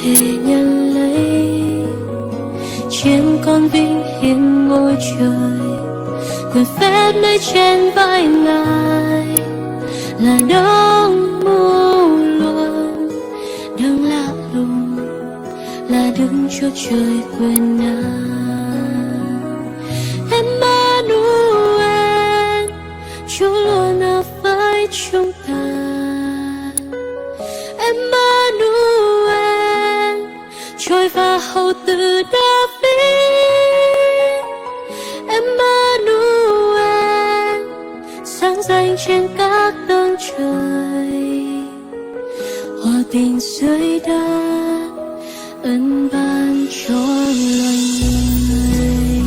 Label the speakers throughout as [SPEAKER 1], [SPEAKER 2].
[SPEAKER 1] thể nhận lấy. Trên con vinh hiên ngôi trời, người phép nơi trên vai Ngài là đấng muôn loài, đấng lạ lùng là Đức Chúa Trời quyền năng. Emmanuel, Chúa luôn ở với chúng ta. Emmanuel, trôi và hầu tử David. Emmanuel, sáng danh trên các tầng trời, hòa bình dưới đất, ân ban cho loài người.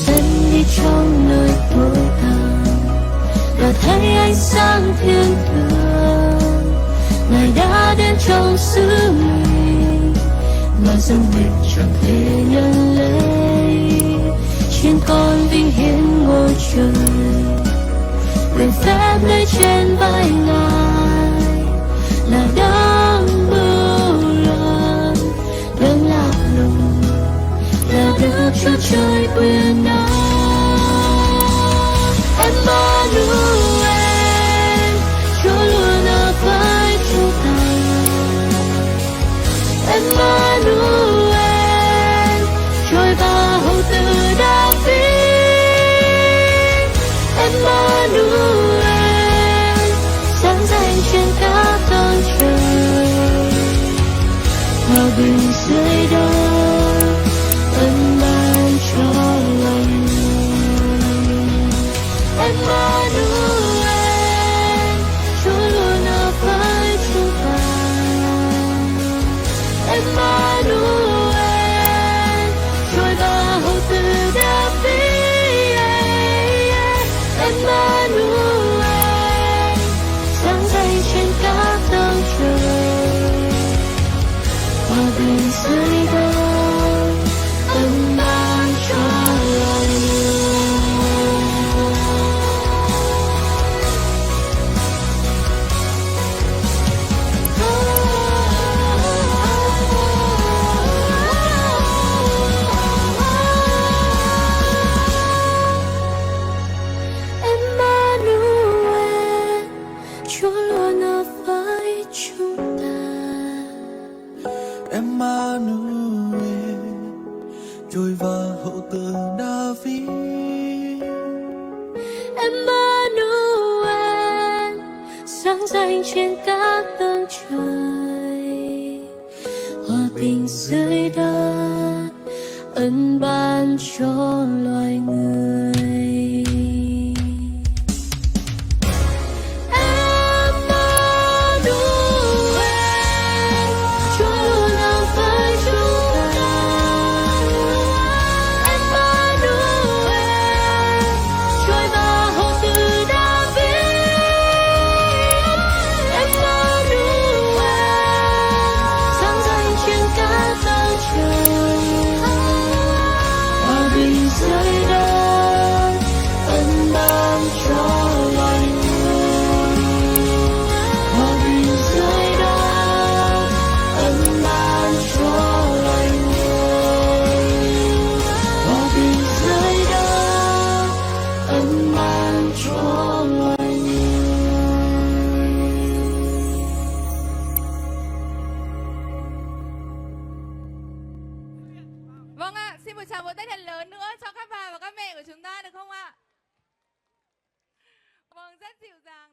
[SPEAKER 1] Dẫn đi trong nơi tối tăm và thấy ánh sáng thiên đường. Ngài đã đến trong xứ mình mà dân mình chẳng thể nhận lấy. Trên con vinh hiên ngôi trời, quyền phép nơi trên vai Ngài là đấng bưu loạn, đấng lạ lùng là Đức Chúa Trời quyền năng. Emmanuel, Chúa luôn ở với chúng ta. Emmanuel, trôi và hầu tử David. Emmanuel, sáng danh trên các tầng trời, hòa bình dưới đất, ân ban cho loài người. Emmanuel, Chúa luôn ở với chúng ta. Emmanuel, trôi và hầu tử David. Emmanuel, sáng danh trên các tầng trời, hòa bình dưới đất, ân ban cho loài người. Emmanuel, Chúa luôn ở với chúng ta.
[SPEAKER 2] Emmanuel, trôi và hậu tử David.
[SPEAKER 1] Emmanuel, sáng danh trên các tầng trời, hòa bình dưới đất, ân ban cho loài người. Emmanuel, Chúa luôn ở với chúng ta. Emmanuel, trôi và hầu tử David. Emmanuel, sáng danh trên các tầng trời, hòa bình dưới đất, ân ban cho loài người. Hòa bình dưới đất, ân ban cho loài người. Hòa bình dưới đất, ân ban cho loài người.
[SPEAKER 3] Vâng ạ, xin một tràng vỗ tay thật lớn nữa cho các bà và các mẹ của chúng ta được không ạ? Vâng, rất dịu dàng.